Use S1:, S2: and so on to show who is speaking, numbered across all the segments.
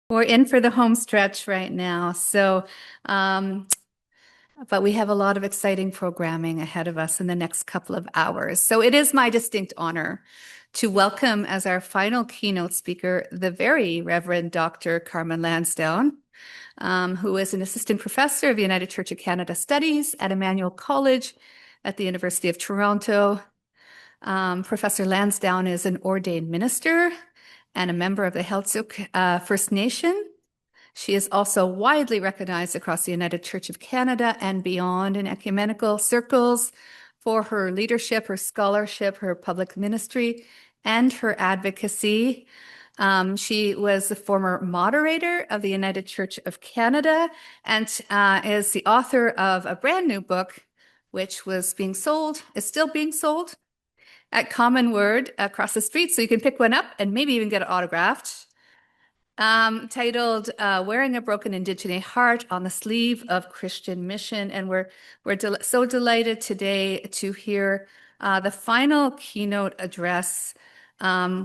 S1: We're in for the home stretch right now. Um, but we have a lot of exciting programming ahead of us in the next couple of hours. So it is my distinct honor to welcome as our final keynote speaker, the very Reverend Dr. Carmen Lansdowne, who is an assistant professor of the United Church of Canada Studies at Emmanuel College at the University of Toronto. Professor Lansdowne is an ordained minister and a member of the Heiltsuk First Nation. She is also widely recognized across the United Church of Canada and beyond in ecumenical circles for her leadership, her scholarship, her public ministry, and her advocacy. She was the former moderator of the United Church of Canada and is the author of a brand new book, which is still being sold at Common Word across the street. So you can pick one up and maybe even get it autographed. Titled Wearing a Broken Indigenous Heart on the Sleeve of Christian Mission. And we're so delighted today to hear the final keynote address,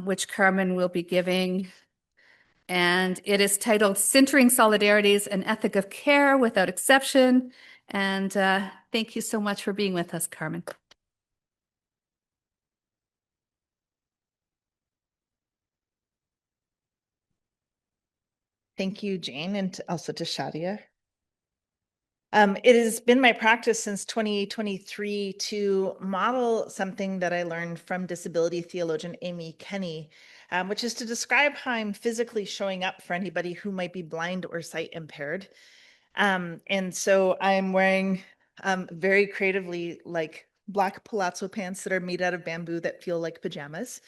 S1: which Carmen will be giving. And it is titled Sintering Solidarities, an Ethic of Care Without Exception. And thank you so much for being with us, Carmen.
S2: Thank you, Jane, and also to Shadia. It has been my practice since 2023 to model something that I learned from disability theologian Amy Kenny, which is to describe how I'm physically showing up for anybody who might be blind or sight impaired. And so I'm wearing very creatively like black palazzo pants that are made out of bamboo that feel like pajamas,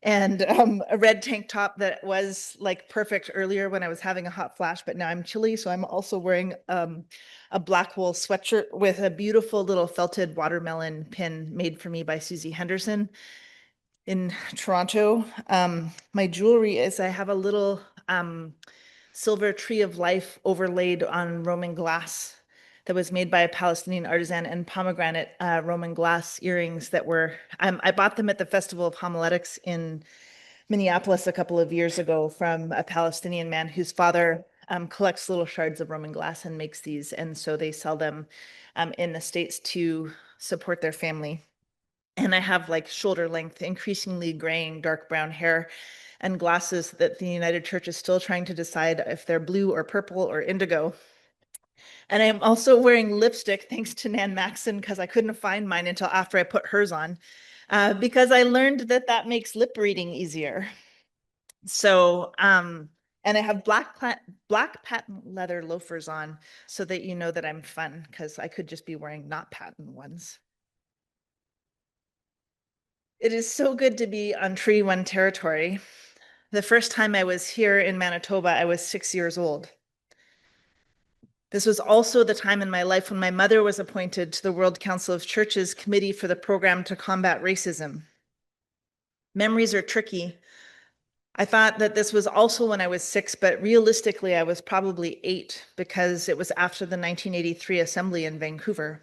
S2: and a red tank top that was like perfect earlier when I was having a hot flash, but now I'm chilly. So I'm also wearing a black wool sweatshirt with a beautiful little felted watermelon pin made for me by Susie Henderson in Toronto. My jewelry is, I have a little silver tree of life overlaid on Roman glass that was made by a Palestinian artisan, and pomegranate Roman glass earrings that were, I bought them at the Festival of Homiletics in Minneapolis a couple of years ago from a Palestinian man whose father collects little shards of Roman glass and makes these. And so they sell them in the States to support their family. And I have like shoulder length, increasingly graying dark brown hair and glasses that the United Church is still trying to decide if they're blue or purple or indigo. And I'm also wearing lipstick thanks to Nan Maxon because I couldn't find mine until after I put hers on, because I learned that that makes lip reading easier. So, and I have black patent leather loafers on so that you know that I'm fun, because I could just be wearing not patent ones. It is so good to be on Treaty 1 territory. The first time I was here in Manitoba, I was 6 years old. This was also the time in my life when my mother was appointed to the World Council of Churches Committee for the Program to Combat Racism. Memories are tricky. I thought that this was also when I was 6, but realistically, I was probably 8 because it was after the 1983 assembly in Vancouver.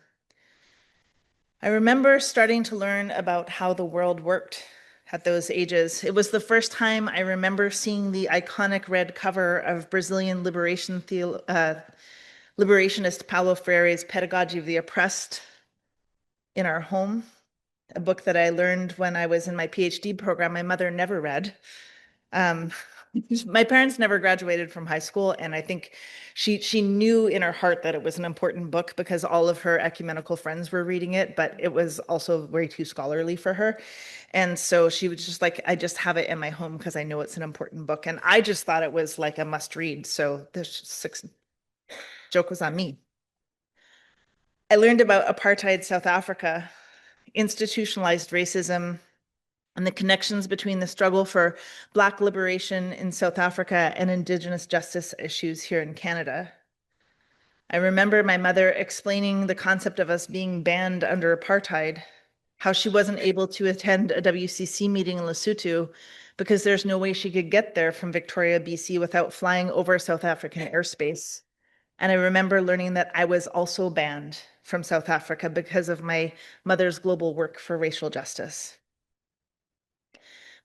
S2: I remember starting to learn about how the world worked at those ages. It was the first time I remember seeing the iconic red cover of Brazilian liberationist Paulo Freire's Pedagogy of the Oppressed in our home, a book that I learned when I was in my PhD program. My mother never read. My parents never graduated from high school, and I think she knew in her heart that it was an important book because all of her ecumenical friends were reading it, but it was also way too scholarly for her. And so she was just like, I just have it in my home because I know it's an important book. And I just thought it was like a must read. So this joke was on me. I learned about apartheid South Africa, institutionalized racism, and the connections between the struggle for Black liberation in South Africa and Indigenous justice issues here in Canada. I remember my mother explaining the concept of us being banned under apartheid, how she wasn't able to attend a WCC meeting in Lesotho because there's no way she could get there from Victoria, BC without flying over South African airspace. And I remember learning that I was also banned from South Africa because of my mother's global work for racial justice.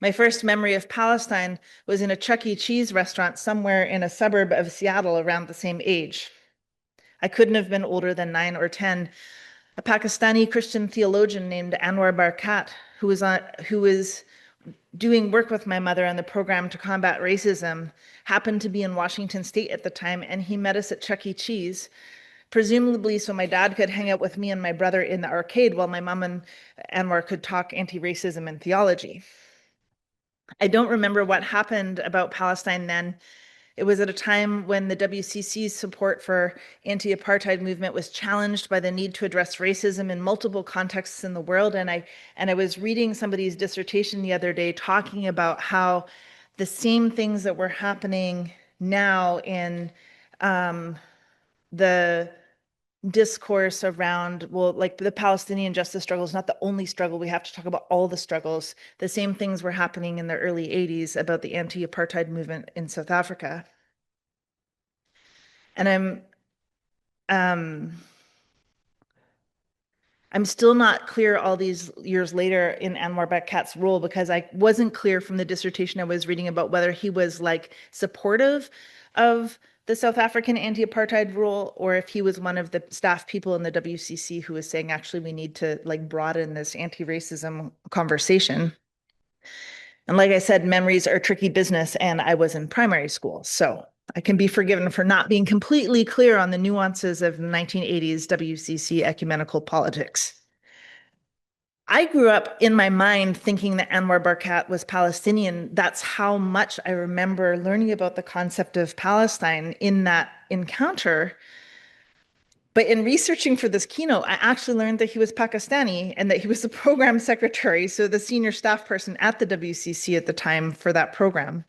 S2: My first memory of Palestine was in a Chuck E. Cheese restaurant somewhere in a suburb of Seattle around the same age. I couldn't have been older than 9 or 10. A Pakistani Christian theologian named Anwar Barkat, who was doing work with my mother on the program to combat racism, happened to be in Washington State at the time, and he met us at Chuck E. Cheese, presumably so my dad could hang out with me and my brother in the arcade while my mom and Anwar could talk anti-racism and theology. I don't remember what happened about Palestine then. It was at a time when the WCC's support for anti-apartheid movement was challenged by the need to address racism in multiple contexts in the world. And I was reading somebody's dissertation the other day talking about how the same things that were happening now in the discourse around, well, like the Palestinian justice struggle is not the only struggle. We have to talk about all the struggles. The same things were happening in the early 80s about the anti-apartheid movement in South Africa. And I'm still not clear all these years later in Anwar Barkat's role, because I wasn't clear from the dissertation I was reading about whether he was like supportive of the South African anti-apartheid rule, or if he was one of the staff people in the WCC who was saying, actually, we need to like broaden this anti-racism conversation. And like I said, memories are tricky business, and I was in primary school, so I can be forgiven for not being completely clear on the nuances of 1980s WCC ecumenical politics. I grew up in my mind thinking that Anwar Barkat was Palestinian. That's how much I remember learning about the concept of Palestine in that encounter. But in researching for this keynote, I actually learned that he was Pakistani and that he was the program secretary, so the senior staff person at the WCC at the time for that program.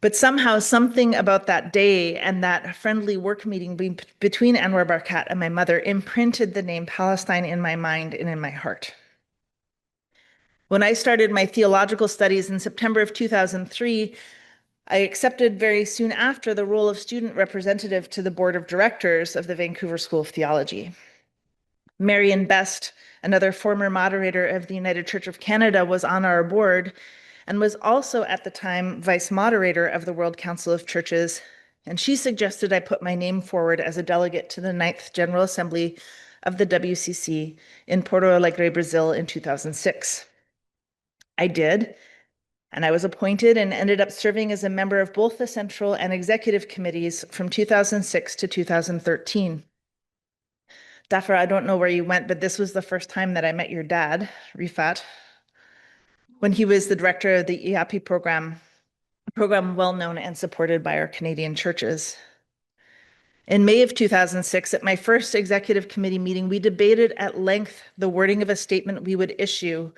S2: But somehow something about that day and that friendly work meeting between Anwar Barkat and my mother imprinted the name Palestine in my mind and in my heart. When I started my theological studies in September of 2003, I accepted very soon after the role of student representative to the board of directors of the Vancouver School of Theology. Marion Best, another former moderator of the United Church of Canada, was on our board and was also at the time vice moderator of the World Council of Churches. And she suggested I put my name forward as a delegate to the 9th General Assembly of the WCC in Porto Alegre, Brazil in 2006. I did, and I was appointed and ended up serving as a member of both the Central and Executive Committees from 2006 to 2013. Dafra, I don't know where you went, but this was the first time that I met your dad, Rifat, when he was the director of the EAPI program, a program well known and supported by our Canadian churches. In May of 2006, at my first executive committee meeting, we debated at length the wording of a statement we would issue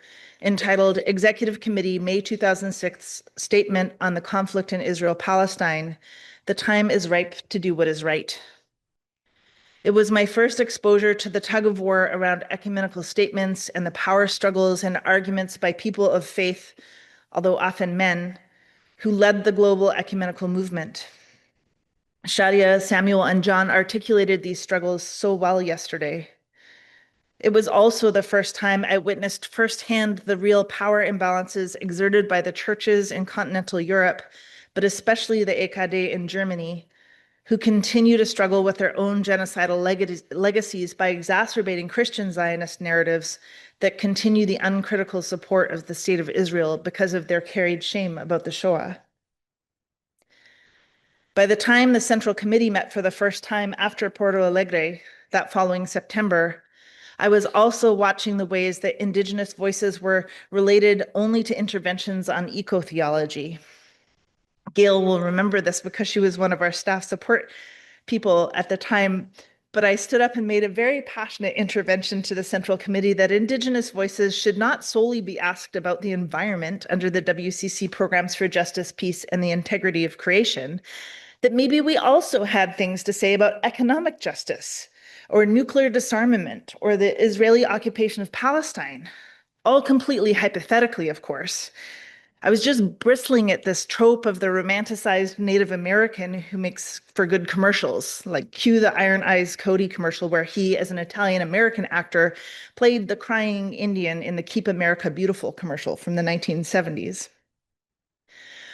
S2: entitled Executive Committee, May 2006 Statement on the Conflict in Israel-Palestine. The time is ripe to do what is right. It was my first exposure to the tug of war around ecumenical statements and the power struggles and arguments by people of faith, although often men, who led the global ecumenical movement. Shadia, Samuel, and John articulated these struggles so well yesterday. It was also the first time I witnessed firsthand the real power imbalances exerted by the churches in continental Europe, but especially the EKD in Germany, who continue to struggle with their own genocidal legacies by exacerbating Christian Zionist narratives that continue the uncritical support of the state of Israel because of their carried shame about the Shoah. By the time the Central Committee met for the first time after Porto Alegre that following September, I was also watching the ways that Indigenous voices were related only to interventions on eco-theology. Gail will remember this because she was one of our staff support people at the time, but I stood up and made a very passionate intervention to the Central Committee that Indigenous voices should not solely be asked about the environment under the WCC programs for justice, peace, and the integrity of creation, that maybe we also had things to say about economic justice, or nuclear disarmament, or the Israeli occupation of Palestine, all completely hypothetically, of course. I was just bristling at this trope of the romanticized Native American who makes for good commercials, like cue the Iron Eyes Cody commercial where he, as an Italian-American actor, played the crying Indian in the Keep America Beautiful commercial from the 1970s.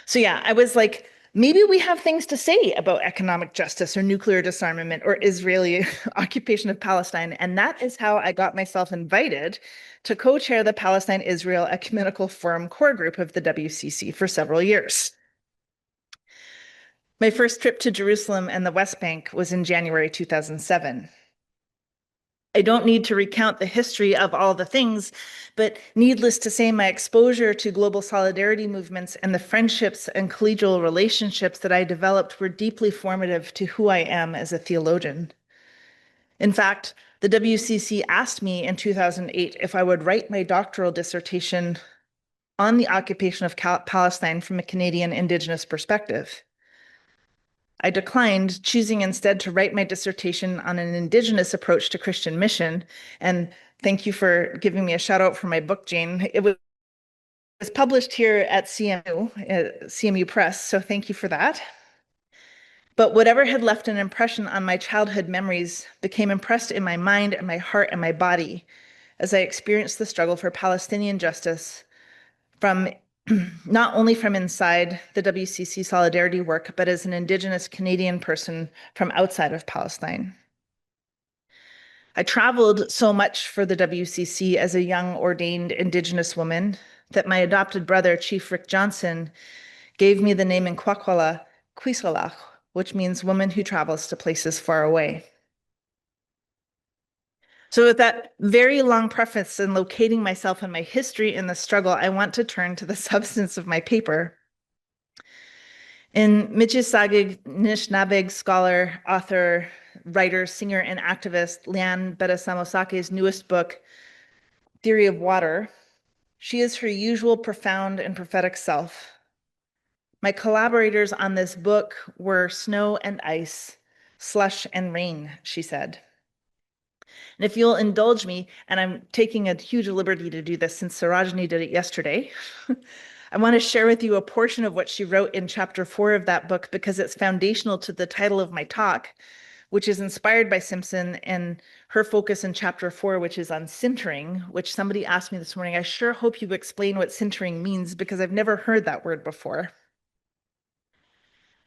S2: So yeah, I was like, maybe we have things to say about economic justice or nuclear disarmament or Israeli occupation of Palestine. And that is how I got myself invited to co-chair the Palestine-Israel Ecumenical Forum core group of the WCC for several years. My first trip to Jerusalem and the West Bank was in January 2007. I don't need to recount the history of all the things, but needless to say, my exposure to global solidarity movements and the friendships and collegial relationships that I developed were deeply formative to who I am as a theologian. In fact, the WCC asked me in 2008 if I would write my doctoral dissertation on the occupation of Palestine from a Canadian Indigenous perspective. I declined, choosing instead to write my dissertation on an Indigenous approach to Christian mission. And thank you for giving me a shout out for my book, Jane. It was published here at CMU Press, so thank you for that. But whatever had left an impression on my childhood memories became impressed in my mind and my heart and my body as I experienced the struggle for Palestinian justice from not only from inside the WCC solidarity work, but as an Indigenous Canadian person from outside of Palestine. I traveled so much for the WCC as a young ordained Indigenous woman that my adopted brother, Chief Rick Johnson, gave me the name in Kwakwala, Kwisalach, which means woman who travels to places far away. So with that very long preface and locating myself in my history in the struggle, I want to turn to the substance of my paper. In Michisagic Nishnabeg scholar, author, writer, singer, and activist Liane Bedasamosake's newest book, Theory of Water, she is her usual profound and prophetic self. My collaborators on this book were snow and ice, slush and rain, she said. And if you'll indulge me, and I'm taking a huge liberty to do this since Sarojini did it yesterday, I want to share with you a portion of what she wrote in chapter 4 of that book because it's foundational to the title of my talk, which is inspired by Simpson and her focus in chapter 4, which is on sintering, which somebody asked me this morning. I sure hope you explain what sintering means because I've never heard that word before.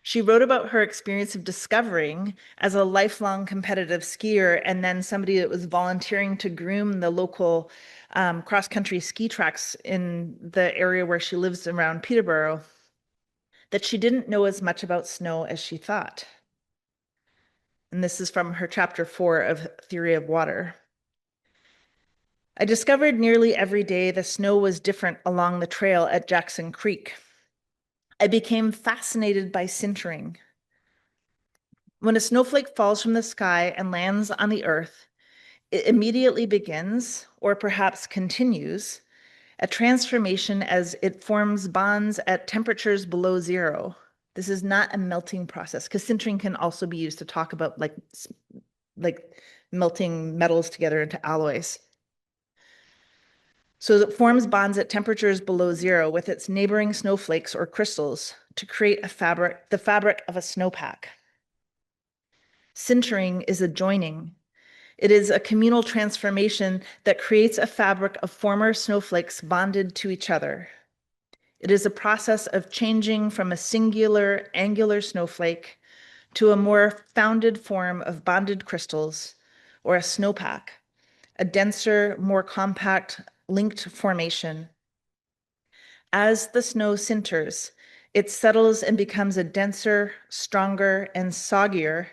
S2: She wrote about her experience of discovering as a lifelong competitive skier and then somebody that was volunteering to groom the local cross-country ski tracks in the area where she lives around Peterborough, that she didn't know as much about snow as she thought. And this is from her chapter 4 of Theory of Water. I discovered nearly every day the snow was different along the trail at Jackson Creek. I became fascinated by sintering. When a snowflake falls from the sky and lands on the earth, it immediately begins, or perhaps continues, a transformation as it forms bonds at temperatures below zero. This is not a melting process, because sintering can also be used to talk about like melting metals together into alloys. So it forms bonds at temperatures below zero with its neighboring snowflakes or crystals to create the fabric of a snowpack. Sintering is a joining. It is a communal transformation that creates a fabric of former snowflakes bonded to each other. It is a process of changing from a singular angular snowflake to a more founded form of bonded crystals, or a snowpack, a denser, more compact, linked formation. As the snow sinters, it settles and becomes a denser, stronger, and soggier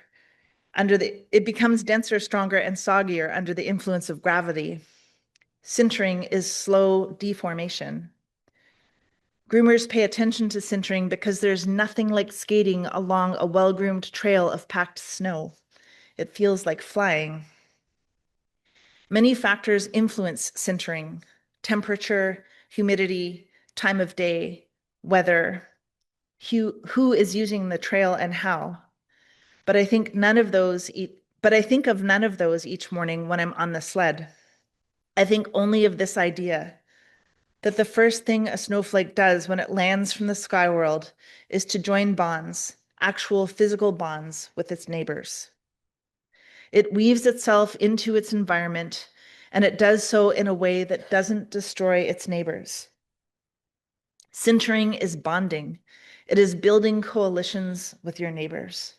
S2: it becomes denser, stronger, and soggier under the influence of gravity. Sintering is slow deformation. Groomers pay attention to sintering because there's nothing like skating along a well-groomed trail of packed snow. It feels like flying. Many factors influence sintering: temperature, humidity, time of day, weather, who is using the trail and how. But I think of none of those each morning when I'm on the sled. I think only of this idea that the first thing a snowflake does when it lands from the sky world is to join bonds, actual physical bonds with its neighbors. It weaves itself into its environment, and it does so in a way that doesn't destroy its neighbors. Sintering is bonding. It is building coalitions with your neighbors.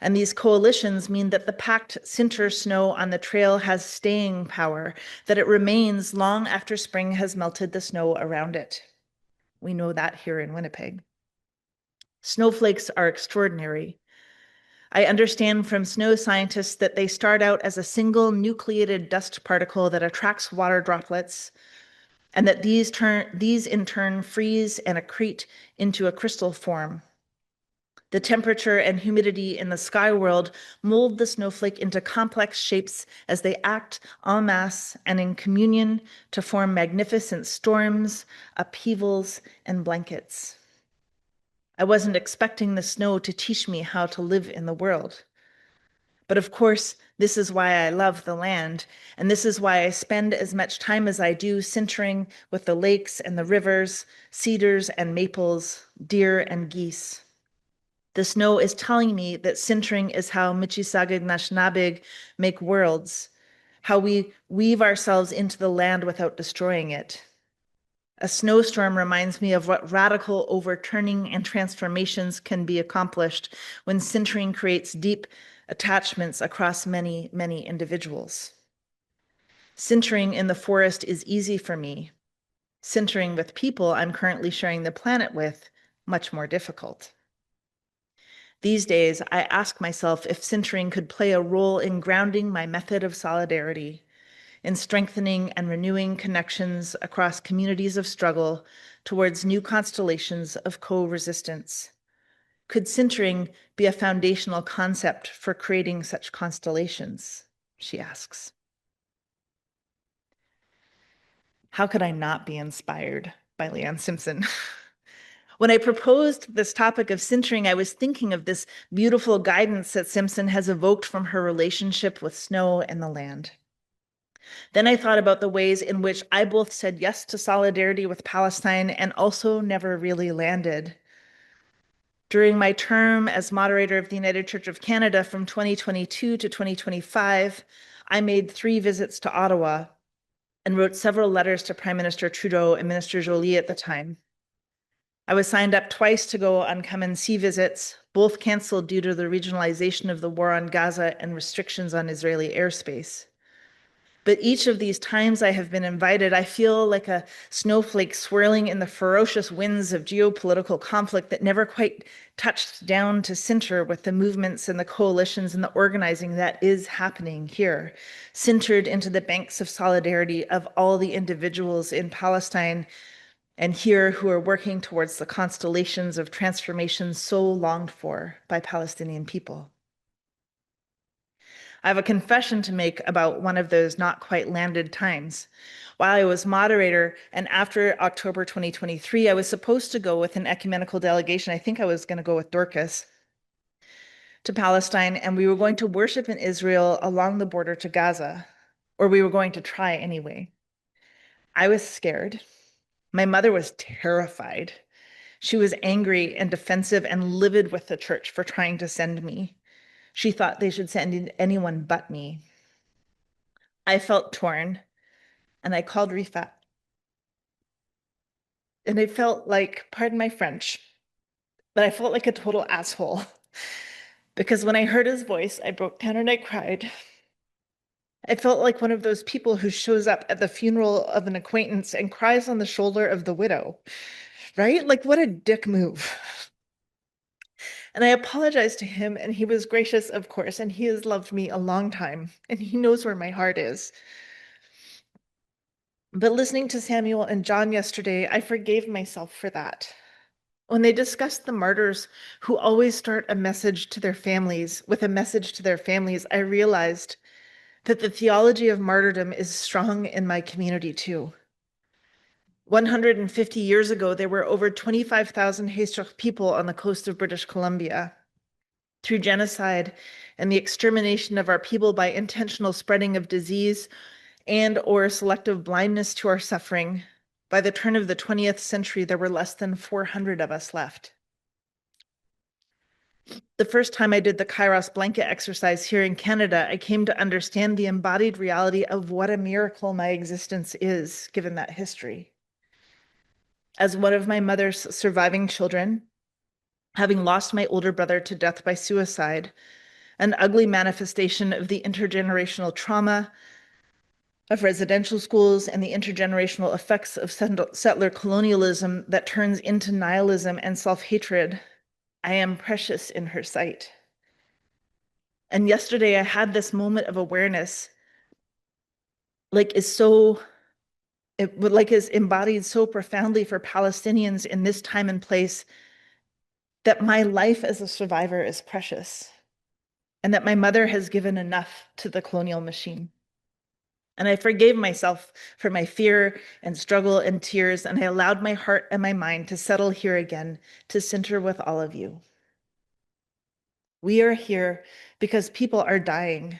S2: And these coalitions mean that the packed sinter snow on the trail has staying power, that it remains long after spring has melted the snow around it. We know that here in Winnipeg. Snowflakes are extraordinary. I understand from snow scientists that they start out as a single nucleated dust particle that attracts water droplets, and that these in turn freeze and accrete into a crystal form. The temperature and humidity in the sky world mold the snowflake into complex shapes as they act en masse and in communion to form magnificent storms, upheavals, and blankets. I wasn't expecting the snow to teach me how to live in the world. But of course, this is why I love the land, and this is why I spend as much time as I do sintering with the lakes and the rivers, cedars and maples, deer and geese. The snow is telling me that sintering is how Michisagig Nashnabig make worlds, how we weave ourselves into the land without destroying it. A snowstorm reminds me of what radical overturning and transformations can be accomplished when sintering creates deep attachments across many, many individuals. Sintering in the forest is easy for me. Sintering with people I'm currently sharing the planet with, much more difficult. These days, I ask myself if sintering could play a role in grounding my method of solidarity, in strengthening and renewing connections across communities of struggle towards new constellations of co-resistance. Could sintering be a foundational concept for creating such constellations? She asks. How could I not be inspired by Leanne Simpson? When I proposed this topic of sintering, I was thinking of this beautiful guidance that Simpson has evoked from her relationship with snow and the land. Then I thought about the ways in which I both said yes to solidarity with Palestine and also never really landed. During my term as moderator of the United Church of Canada from 2022 to 2025, I made 3 visits to Ottawa and wrote several letters to Prime Minister Trudeau and Minister Joly at the time. I was signed up twice to go on come and see visits, both canceled due to the regionalization of the war on Gaza and restrictions on Israeli airspace. But each of these times I have been invited, I feel like a snowflake swirling in the ferocious winds of geopolitical conflict that never quite touched down to sinter with the movements and the coalitions and the organizing that is happening here, sintered into the banks of solidarity of all the individuals in Palestine and here who are working towards the constellations of transformation so longed for by Palestinian people. I have a confession to make about one of those not quite landed times. While I was moderator and after October 2023, I was supposed to go with an ecumenical delegation. I think I was going to go with Dorcas to Palestine, and we were going to worship in Israel along the border to Gaza, or we were going to try anyway. I was scared. My mother was terrified. She was angry and defensive and livid with the church for trying to send me. She thought they should send in anyone but me. I felt torn, and I called Rifat. And I felt like, pardon my French, but I felt like a total asshole. Because when I heard his voice, I broke down and I cried. I felt like one of those people who shows up at the funeral of an acquaintance and cries on the shoulder of the widow, right? Like, what a dick move. And I apologized to him, and he was gracious, of course, and he has loved me a long time, and he knows where my heart is. But listening to Samuel and John yesterday, I forgave myself for that. When they discussed the martyrs who always start a message to their families with a message to their families, I realized that the theology of martyrdom is strong in my community too. 150 years ago, there were over 25,000 Heiltsuk people on the coast of British Columbia. Through genocide and the extermination of our people by intentional spreading of disease and or selective blindness to our suffering, by the turn of the 20th century, there were less than 400 of us left. The first time I did the Kairos blanket exercise here in Canada, I came to understand the embodied reality of what a miracle my existence is, given that history. As one of my mother's surviving children, having lost my older brother to death by suicide, an ugly manifestation of the intergenerational trauma of residential schools and the intergenerational effects of settler colonialism that turns into nihilism and self-hatred, I am precious in her sight. And yesterday I had this moment of awareness, like is embodied so profoundly for Palestinians in this time and place, that my life as a survivor is precious, and that my mother has given enough to the colonial machine. And I forgave myself for my fear and struggle and tears, and I allowed my heart and my mind to settle here again, to center with all of you. We are here because people are dying.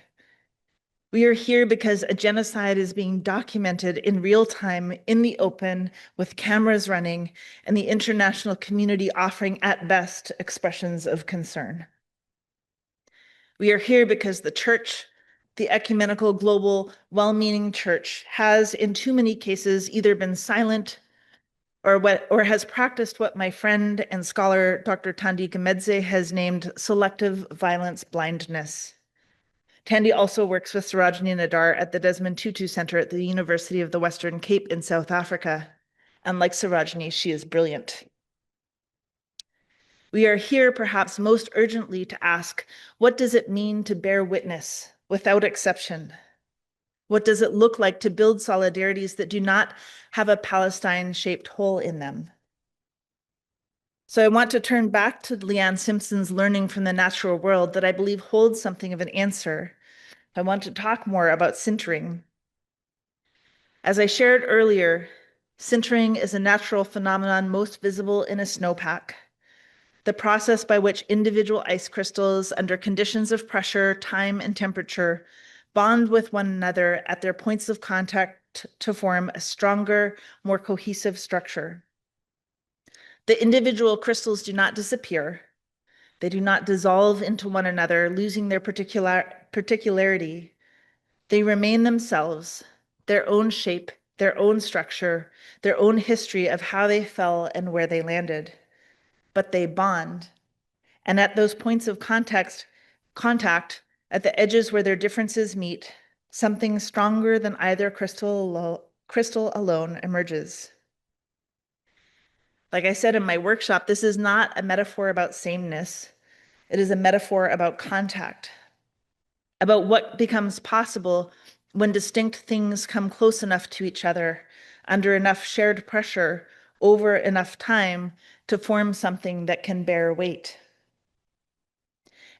S2: We are here because a genocide is being documented in real time, in the open, with cameras running, and the international community offering, at best, expressions of concern. We are here because the church, the ecumenical, global, well-meaning church, has in too many cases either been silent or has practiced what my friend and scholar Dr. Thandi Gumedze has named selective violence blindness. Thandi also works with Sarojini Nadar at the Desmond Tutu Center at the University of the Western Cape in South Africa. And like Sarojini, she is brilliant. We are here perhaps most urgently to ask, what does it mean to bear witness without exception? What does it look like to build solidarities that do not have a Palestine-shaped hole in them? So I want to turn back to Leanne Simpson's learning from the natural world that I believe holds something of an answer. I want to talk more about sintering. As I shared earlier, sintering is a natural phenomenon most visible in a snowpack. The process by which individual ice crystals under conditions of pressure, time, and temperature bond with one another at their points of contact to form a stronger, more cohesive structure. The individual crystals do not disappear. They do not dissolve into one another, losing their particularity. They remain themselves, their own shape, their own structure, their own history of how they fell and where they landed. But they bond. And at those points of contact, at the edges where their differences meet, something stronger than either crystal alone emerges. Like I said in my workshop, this is not a metaphor about sameness. It is a metaphor about contact, about what becomes possible when distinct things come close enough to each other, under enough shared pressure, over enough time to form something that can bear weight.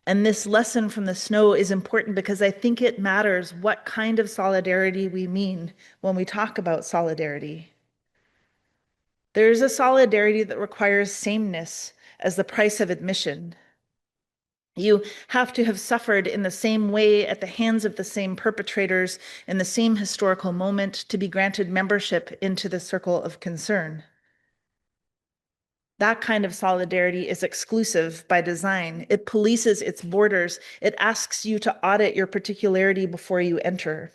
S2: And this lesson from the snow is important because I think it matters what kind of solidarity we mean when we talk about solidarity. There's a solidarity that requires sameness as the price of admission. You have to have suffered in the same way at the hands of the same perpetrators in the same historical moment to be granted membership into the circle of concern. That kind of solidarity is exclusive by design. It polices its borders. It asks you to audit your particularity before you enter.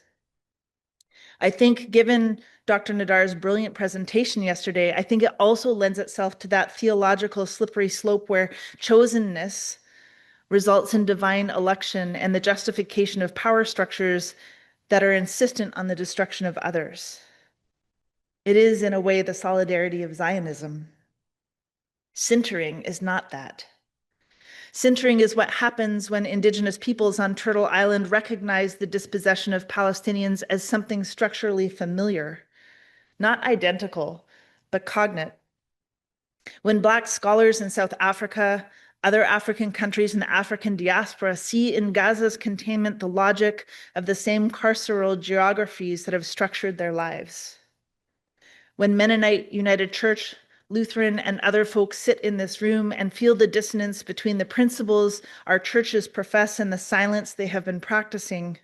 S2: I think given Dr. Nadar's brilliant presentation yesterday, I think it also lends itself to that theological slippery slope where chosenness results in divine election and the justification of power structures that are insistent on the destruction of others. It is, in a way, the solidarity of Zionism. Sintering is not that. Sintering is what happens when Indigenous peoples on Turtle Island recognize the dispossession of Palestinians as something structurally familiar, not identical, but cognate. When Black scholars in South Africa, other African countries, and the African diaspora see in Gaza's containment the logic of the same carceral geographies that have structured their lives. When Mennonite United Church, Lutheran, and other folks sit in this room and feel the dissonance between the principles our churches profess and the silence they have been practicing,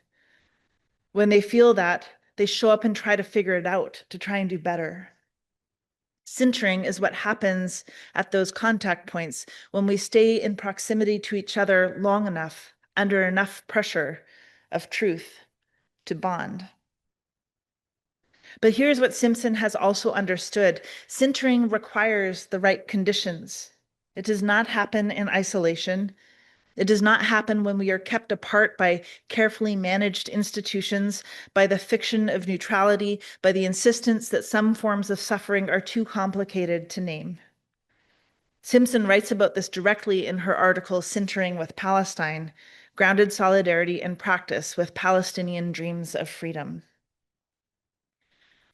S2: when they feel that, they show up and try to figure it out, to try and do better. Sintering is what happens at those contact points when we stay in proximity to each other long enough, under enough pressure of truth to bond. But here's what Simpson has also understood. Sintering requires the right conditions. It does not happen in isolation. It does not happen when we are kept apart by carefully managed institutions, by the fiction of neutrality, by the insistence that some forms of suffering are too complicated to name. Simpson writes about this directly in her article, Sintering with Palestine, Grounded Solidarity and Practice with Palestinian Dreams of Freedom.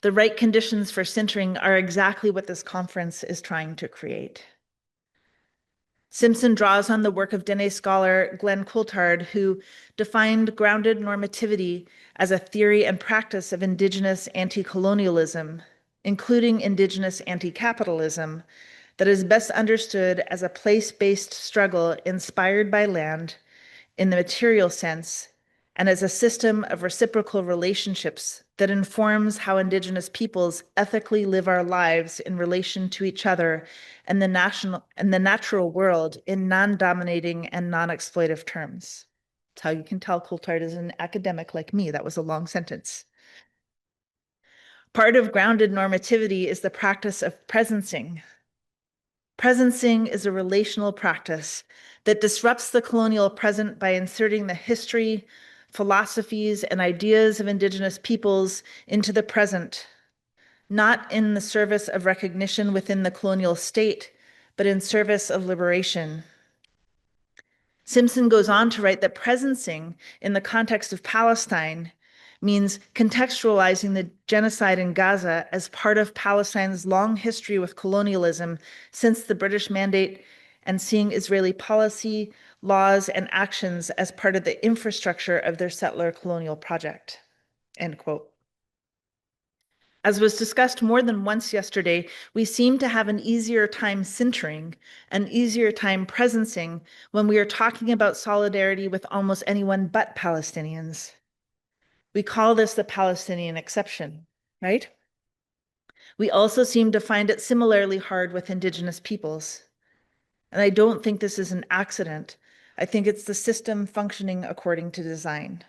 S2: The right conditions for sintering are exactly what this conference is trying to create. Simpson draws on the work of Dene scholar Glenn Coulthard, who defined grounded normativity as a theory and practice of Indigenous anti-colonialism, including Indigenous anti-capitalism, that is best understood as a place-based struggle inspired by land in the material sense, and as a system of reciprocal relationships that informs how Indigenous peoples ethically live our lives in relation to each other and the natural world in non-dominating and non-exploitive terms. That's how you can tell Coulthard is an academic like me. That was a long sentence. Part of grounded normativity is the practice of presencing. Presencing is a relational practice that disrupts the colonial present by inserting the history, philosophies, and ideas of Indigenous peoples into the present, not in the service of recognition within the colonial state, but in service of liberation. Simpson goes on to write that presencing in the context of Palestine means contextualizing the genocide in Gaza as part of Palestine's long history with colonialism since the British Mandate, and seeing Israeli policy, laws, and actions as part of the infrastructure of their settler colonial project, end quote. As was discussed more than once yesterday, we seem to have an easier time sintering, an easier time presencing when we are talking about solidarity with almost anyone but Palestinians. We call this the Palestinian exception, right? We also seem to find it similarly hard with Indigenous peoples. And I don't think this is an accident. I think it's the system functioning according to design.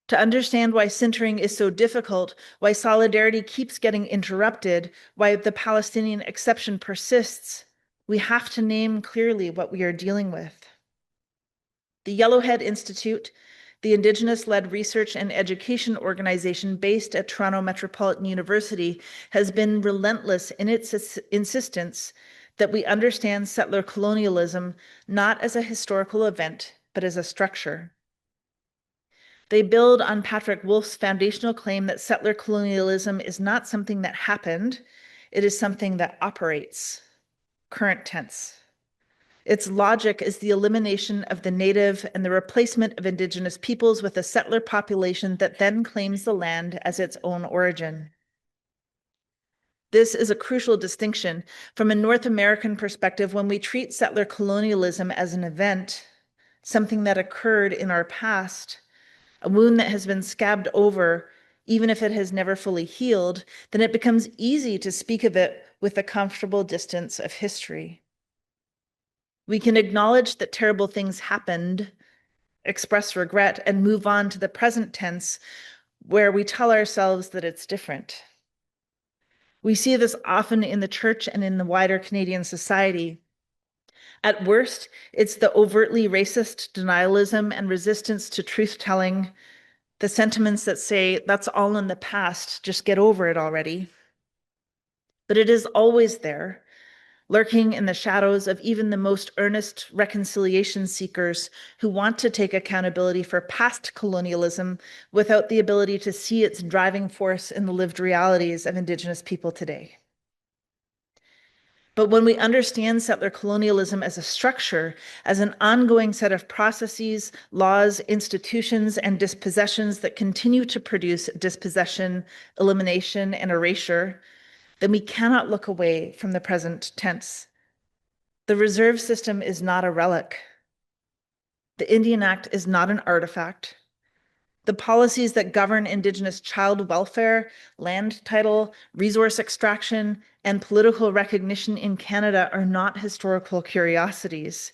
S2: To understand why sintering is so difficult, why solidarity keeps getting interrupted, why the Palestinian exception persists, we have to name clearly what we are dealing with. The Yellowhead Institute, the Indigenous-led research and education organization based at Toronto Metropolitan University, has been relentless in its insistence that we understand settler colonialism not as a historical event, but as a structure. They build on Patrick Wolf's foundational claim that settler colonialism is not something that happened, it is something that operates, current tense. Its logic is the elimination of the native and the replacement of Indigenous peoples with a settler population that then claims the land as its own origin. This is a crucial distinction from a North American perspective when we treat settler colonialism as an event, something that occurred in our past, a wound that has been scabbed over, even if it has never fully healed, then it becomes easy to speak of it with the comfortable distance of history. We can acknowledge that terrible things happened, express regret, and move on to the present tense where we tell ourselves that it's different. We see this often in the church and in the wider Canadian society. At worst, it's the overtly racist denialism and resistance to truth-telling, the sentiments that say, that's all in the past, just get over it already. But it is always there, lurking in the shadows of even the most earnest reconciliation seekers who want to take accountability for past colonialism without the ability to see its driving force in the lived realities of Indigenous people today. But when we understand settler colonialism as a structure, as an ongoing set of processes, laws, institutions, and dispossessions that continue to produce dispossession, elimination, and erasure, then we cannot look away from the present tense. The reserve system is not a relic. The Indian Act is not an artifact. The policies that govern Indigenous child welfare, land title, resource extraction, and political recognition in Canada are not historical curiosities.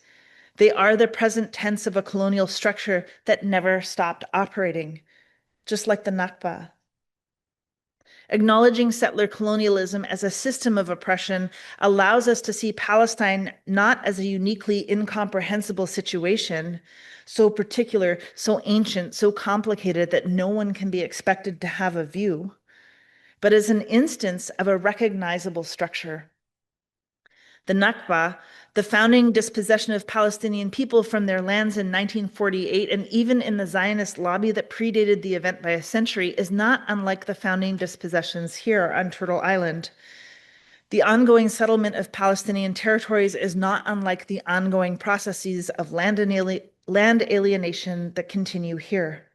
S2: They are the present tense of a colonial structure that never stopped operating, just like the Nakba. Acknowledging settler colonialism as a system of oppression allows us to see Palestine not as a uniquely incomprehensible situation, so particular, so ancient, so complicated that no one can be expected to have a view, but as an instance of a recognizable structure. The Nakba, the founding dispossession of Palestinian people from their lands in 1948, and even in the Zionist lobby that predated the event by a century, is not unlike the founding dispossessions here on Turtle Island. The ongoing settlement of Palestinian territories is not unlike the ongoing processes of land alienation that continue here.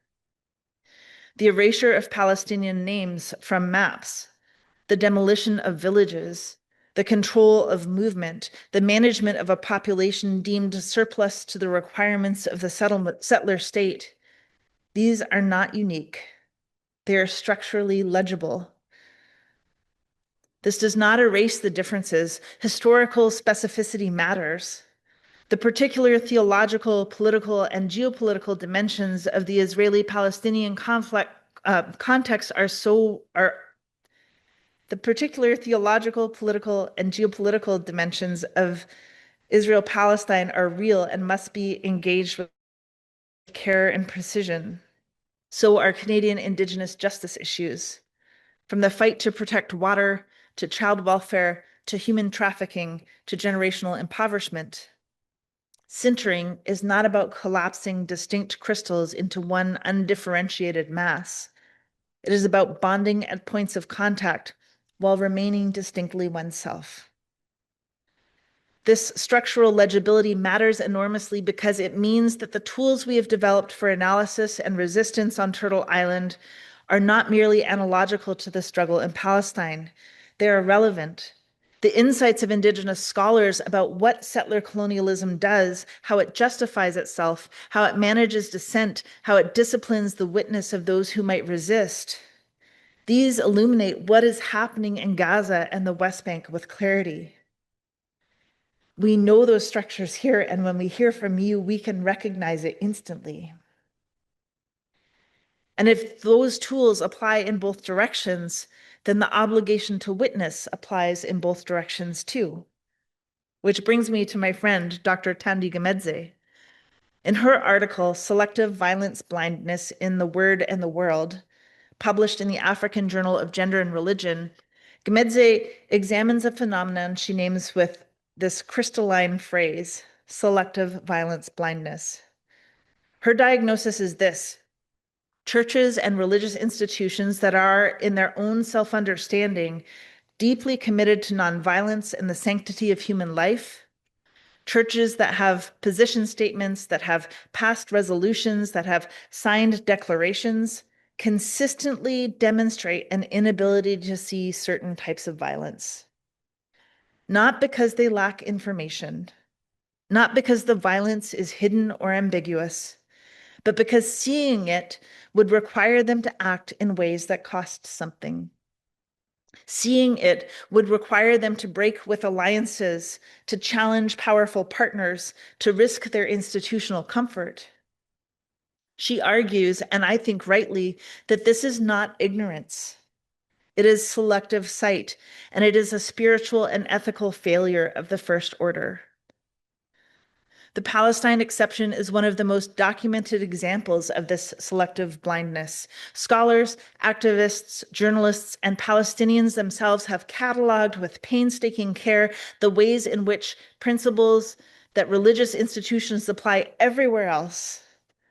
S2: The erasure of Palestinian names from maps, the demolition of villages, the control of movement, the management of a population deemed surplus to the requirements of the settler state. These are not unique. They are structurally legible. This does not erase the differences. Historical specificity matters. The particular theological, political, and geopolitical dimensions of the Israeli-Palestinian conflict context are the particular theological, political, and geopolitical dimensions of Israel-Palestine are real and must be engaged with care and precision. So are Canadian Indigenous justice issues. From the fight to protect water, to child welfare, to human trafficking, to generational impoverishment. Sintering is not about collapsing distinct crystals into one undifferentiated mass. It is about bonding at points of contact while remaining distinctly oneself. This structural legibility matters enormously because it means that the tools we have developed for analysis and resistance on Turtle Island are not merely analogical to the struggle in Palestine. They are relevant. The insights of Indigenous scholars about what settler colonialism does, how it justifies itself, how it manages dissent, how it disciplines the witness of those who might resist. These illuminate what is happening in Gaza and the West Bank with clarity. We know those structures here, and when we hear from you, we can recognize it instantly. And if those tools apply in both directions, then the obligation to witness applies in both directions too. Which brings me to my friend, Dr. Thandi Gemedze. In her article, Selective Violence Blindness in the Word and the World, published in the African Journal of Gender and Religion, Gemedze examines a phenomenon she names with this crystalline phrase, selective violence blindness. Her diagnosis is this: churches and religious institutions that are, in their own self-understanding, deeply committed to nonviolence and the sanctity of human life, churches that have position statements, that have passed resolutions, that have signed declarations, consistently demonstrate an inability to see certain types of violence. Not because they lack information, not because the violence is hidden or ambiguous, but because seeing it would require them to act in ways that cost something. Seeing it would require them to break with alliances, to challenge powerful partners, to risk their institutional comfort. She argues, and I think rightly, that this is not ignorance. It is selective sight, and it is a spiritual and ethical failure of the first order. The Palestine exception is one of the most documented examples of this selective blindness. Scholars, activists, journalists, and Palestinians themselves have cataloged with painstaking care the ways in which principles that religious institutions apply everywhere else,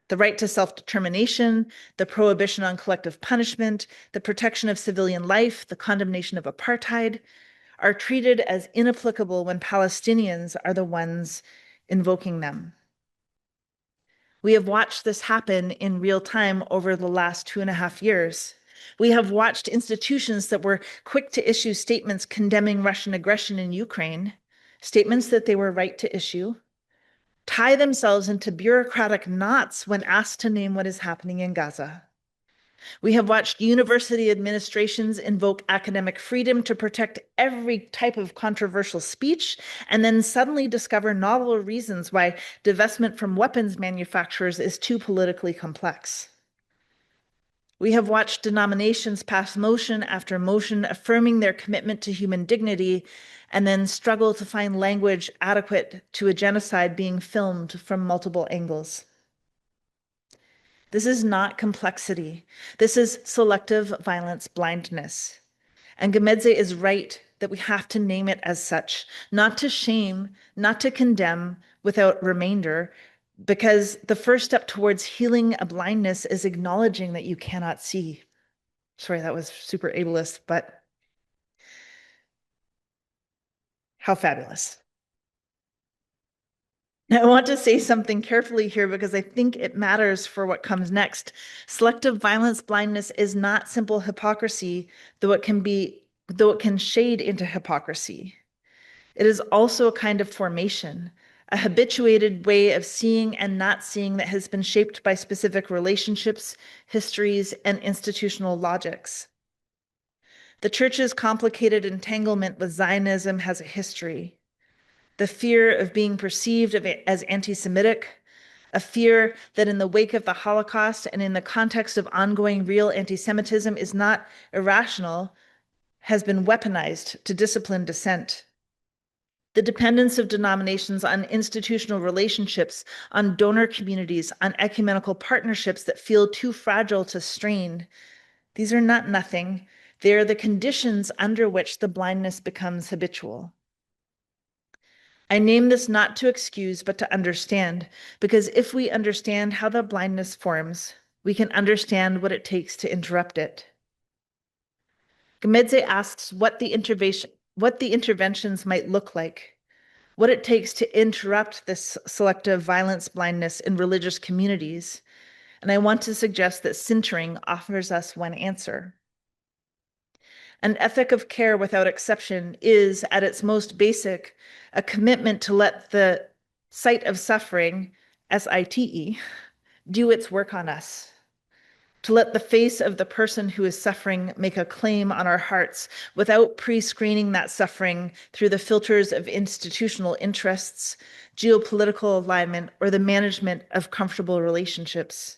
S2: the right to self-determination, the prohibition on collective punishment, the protection of civilian life, the condemnation of apartheid, are treated as inapplicable when Palestinians are the ones invoking them. We have watched this happen in real time over the last 2.5 years. We have watched institutions that were quick to issue statements condemning Russian aggression in Ukraine, statements that they were right to issue, tie themselves into bureaucratic knots when asked to name what is happening in Gaza. We have watched university administrations invoke academic freedom to protect every type of controversial speech, and then suddenly discover novel reasons why divestment from weapons manufacturers is too politically complex. We have watched denominations pass motion after motion affirming their commitment to human dignity and then struggle to find language adequate to a genocide being filmed from multiple angles. This is not complexity. This is selective violence blindness. And Gemedze is right that we have to name it as such, not to shame, not to condemn without remainder, because the first step towards healing a blindness is acknowledging that you cannot see. Sorry, that was super ableist, but how fabulous. I want to say something carefully here because I think it matters for what comes next. Selective violence blindness is not simple hypocrisy, though it can shade into hypocrisy. It is also a kind of formation, a habituated way of seeing and not seeing that has been shaped by specific relationships, histories, and institutional logics. The church's complicated entanglement with Zionism has a history. The fear of being perceived as anti-Semitic, a fear that in the wake of the Holocaust and in the context of ongoing real anti-Semitism is not irrational, has been weaponized to discipline dissent. The dependence of denominations on institutional relationships, on donor communities, on ecumenical partnerships that feel too fragile to strain. These are not nothing. They are the conditions under which the blindness becomes habitual. I name this not to excuse, but to understand, because if we understand how the blindness forms, we can understand what it takes to interrupt it. Gemedze asks what the interventions might look like, what it takes to interrupt this selective violence blindness in religious communities, and I want to suggest that Sintering offers us one answer. An ethic of care without exception is, at its most basic, a commitment to let the site of suffering, SITE, do its work on us. To let the face of the person who is suffering make a claim on our hearts without pre-screening that suffering through the filters of institutional interests, geopolitical alignment, or the management of comfortable relationships.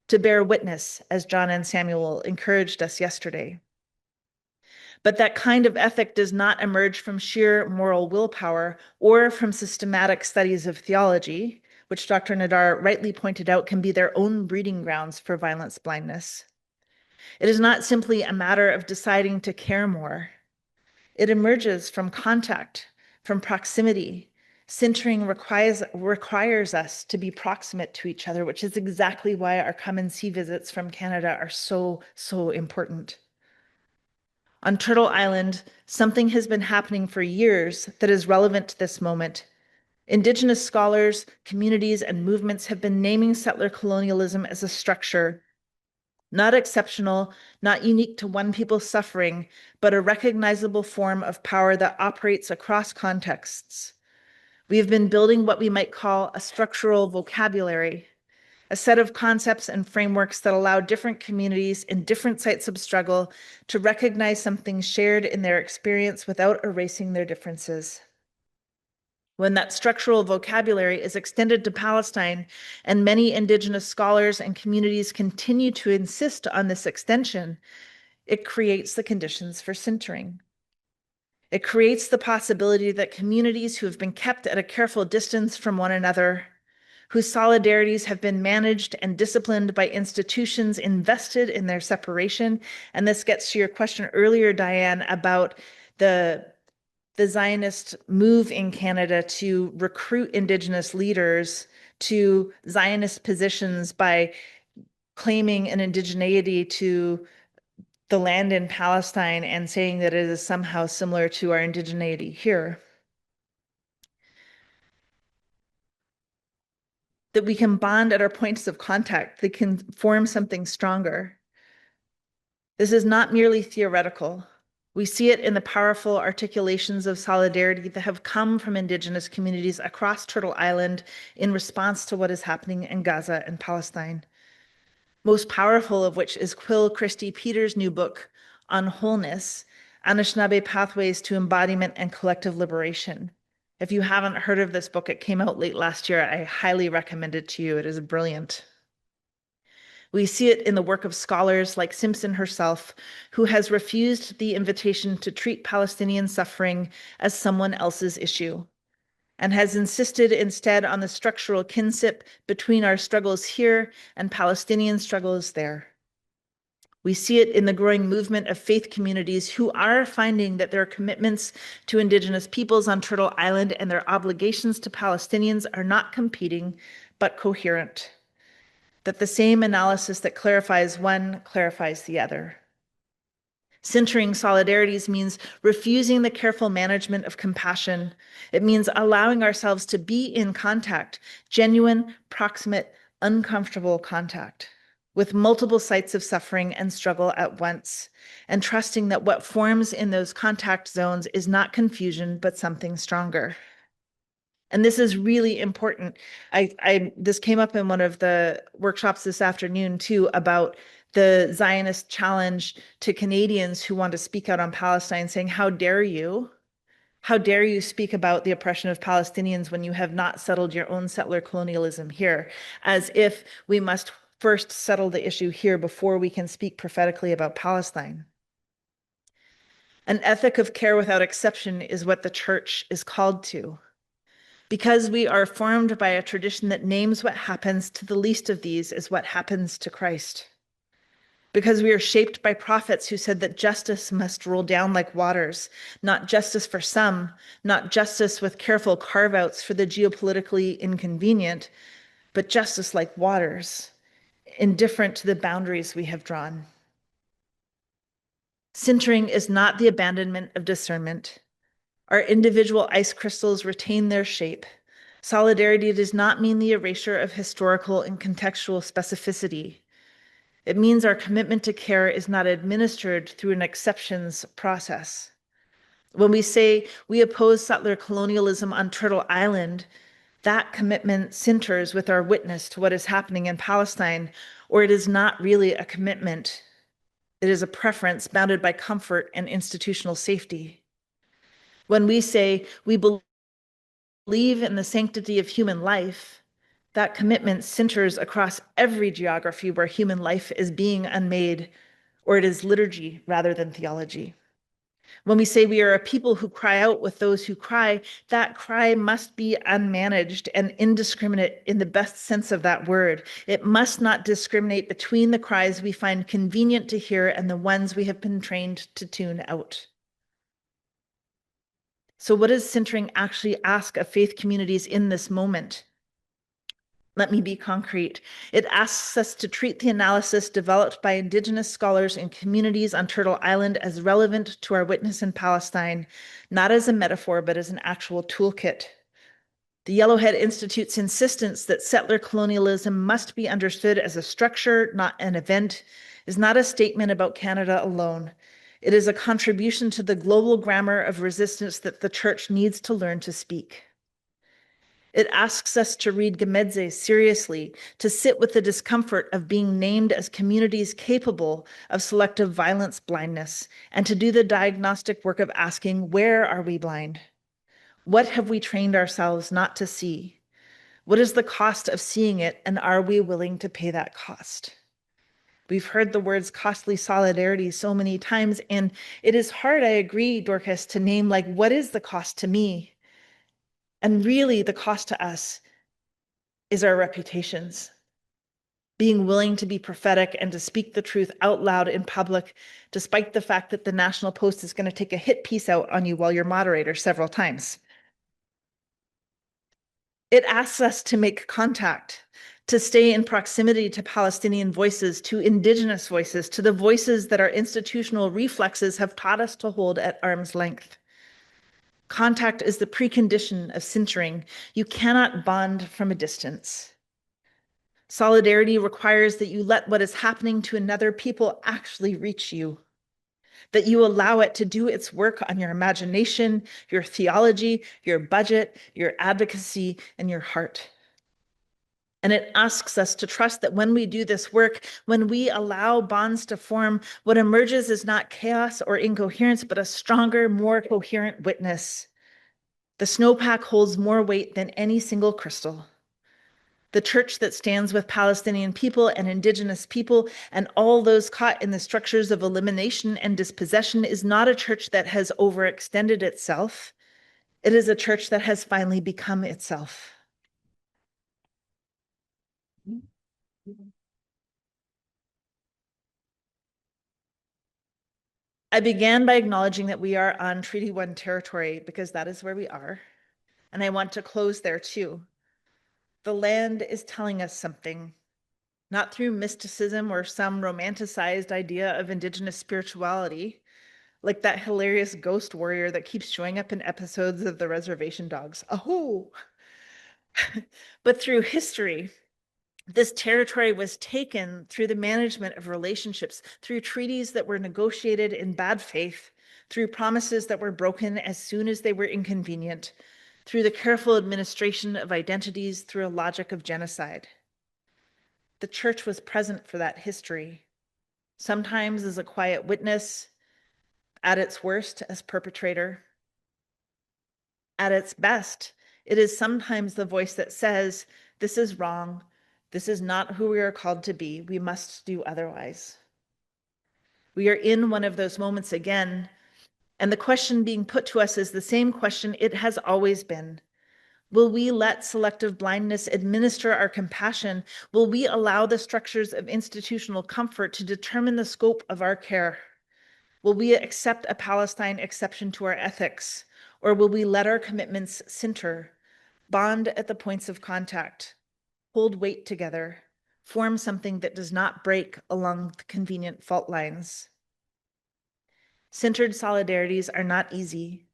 S2: To bear witness, as John and Samuel encouraged us yesterday. But that kind of ethic does not emerge from sheer moral willpower or from systematic studies of theology, which Dr. Nadar rightly pointed out can be their own breeding grounds for violence blindness. It is not simply a matter of deciding to care more. It emerges from contact, from proximity. Sintering requires us to be proximate to each other, which is exactly why our come and see visits from Canada are so important. On Turtle Island, something has been happening for years that is relevant to this moment. Indigenous scholars, communities, and movements have been naming settler colonialism as a structure, not exceptional, not unique to one people's suffering, but a recognizable form of power that operates across contexts. We have been building what we might call a structural vocabulary, a set of concepts and frameworks that allow different communities in different sites of struggle to recognize something shared in their experience without erasing their differences. When that structural vocabulary is extended to Palestine, and many Indigenous scholars and communities continue to insist on this extension, it creates the conditions for sintering. It creates the possibility that communities who have been kept at a careful distance from one another, whose solidarities have been managed and disciplined by institutions invested in their separation. And this gets to your question earlier, Diane, about the Zionist move in Canada to recruit Indigenous leaders to Zionist positions by claiming an indigeneity to the land in Palestine and saying that it is somehow similar to our indigeneity here. That we can bond at our points of contact, that can form something stronger. This is not merely theoretical. We see it in the powerful articulations of solidarity that have come from Indigenous communities across Turtle Island in response to what is happening in Gaza and Palestine. Most powerful of which is Quill Christie Peters' new book on wholeness, Anishinaabe Pathways to Embodiment and Collective Liberation. If you haven't heard of this book, it came out late last year. I highly recommend it to you. It is brilliant. We see it in the work of scholars like Simpson herself, who has refused the invitation to treat Palestinian suffering as someone else's issue, and has insisted instead on the structural kinship between our struggles here and Palestinian struggles there. We see it in the growing movement of faith communities who are finding that their commitments to Indigenous peoples on Turtle Island and their obligations to Palestinians are not competing, but coherent. That the same analysis that clarifies one clarifies the other. Sintering solidarities means refusing the careful management of compassion. It means allowing ourselves to be in contact, genuine, proximate, uncomfortable contact, with multiple sites of suffering and struggle at once, and trusting that what forms in those contact zones is not confusion, but something stronger. And this is really important. This came up in one of the workshops this afternoon too, about the Zionist challenge to Canadians who want to speak out on Palestine, saying, how dare you? How dare you speak about the oppression of Palestinians when you have not settled your own settler colonialism here? As if we must first settle the issue here before we can speak prophetically about Palestine. An ethic of care without exception is what the church is called to. Because we are formed by a tradition that names what happens to the least of these as what happens to Christ. Because we are shaped by prophets who said that justice must roll down like waters, not justice for some, not justice with careful carve-outs for the geopolitically inconvenient, but justice like waters, indifferent to the boundaries we have drawn. Sintering is not the abandonment of discernment. Our individual ice crystals retain their shape. Solidarity does not mean the erasure of historical and contextual specificity. It means our commitment to care is not administered through an exceptions process. When we say we oppose settler colonialism on Turtle Island, that commitment sinters with our witness to what is happening in Palestine, or it is not really a commitment. It is a preference bounded by comfort and institutional safety. When we say we believe in the sanctity of human life, that commitment centers across every geography where human life is being unmade, or it is liturgy rather than theology. When we say we are a people who cry out with those who cry, that cry must be unmanaged and indiscriminate in the best sense of that word. It must not discriminate between the cries we find convenient to hear and the ones we have been trained to tune out. So what does Sintering actually ask of faith communities in this moment? Let me be concrete. It asks us to treat the analysis developed by Indigenous scholars and communities on Turtle Island as relevant to our witness in Palestine, not as a metaphor, but as an actual toolkit. The Yellowhead Institute's insistence that settler colonialism must be understood as a structure, not an event, is not a statement about Canada alone. It is a contribution to the global grammar of resistance that the church needs to learn to speak. It asks us to read Gemedze seriously, to sit with the discomfort of being named as communities capable of selective violence blindness, and to do the diagnostic work of asking, where are we blind? What have we trained ourselves not to see? What is the cost of seeing it, and are we willing to pay that cost? We've heard the words costly solidarity so many times, and it is hard, I agree, Dorcas, to name like, what is the cost to me? And really the cost to us is our reputations. Being willing to be prophetic and to speak the truth out loud in public, despite the fact that the National Post is going to take a hit piece out on you while you're moderator several times. It asks us to make contact, to stay in proximity to Palestinian voices, to Indigenous voices, to the voices that our institutional reflexes have taught us to hold at arm's length. Contact is the precondition of sintering. You cannot bond from a distance. Solidarity requires that you let what is happening to another people actually reach you, that you allow it to do its work on your imagination, your theology, your budget, your advocacy, and your heart. And it asks us to trust that when we do this work, when we allow bonds to form, what emerges is not chaos or incoherence, but a stronger, more coherent witness. The snowpack holds more weight than any single crystal. The church that stands with Palestinian people and Indigenous people and all those caught in the structures of elimination and dispossession is not a church that has overextended itself. It is a church that has finally become itself. I began by acknowledging that we are on Treaty 1 territory because that is where we are. And I want to close there too. The land is telling us something, not through mysticism or some romanticized idea of Indigenous spirituality, like that hilarious ghost warrior that keeps showing up in episodes of the Reservation Dogs. Oh, but through history. This territory was taken through the management of relationships, through treaties that were negotiated in bad faith, through promises that were broken as soon as they were inconvenient, through the careful administration of identities through a logic of genocide. The church was present for that history, sometimes as a quiet witness, at its worst as perpetrator. At its best, it is sometimes the voice that says, this is wrong, this is not who we are called to be. We must do otherwise. We are in one of those moments again, and the question being put to us is the same question it has always been. Will we let selective blindness administer our compassion? Will we allow the structures of institutional comfort to determine the scope of our care? Will we accept a Palestine exception to our ethics? Or will we let our commitments sinter, bond at the points of contact, hold weight together, form something that does not break along the convenient fault lines? Centered solidarities are not easy.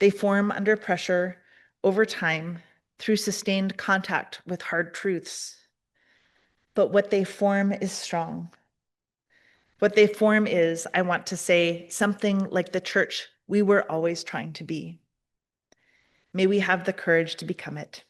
S2: They form under pressure, over time, through sustained contact with hard truths. But what they form is strong. What they form is, I want to say, something like the church we were always trying to be. May we have the courage to become it.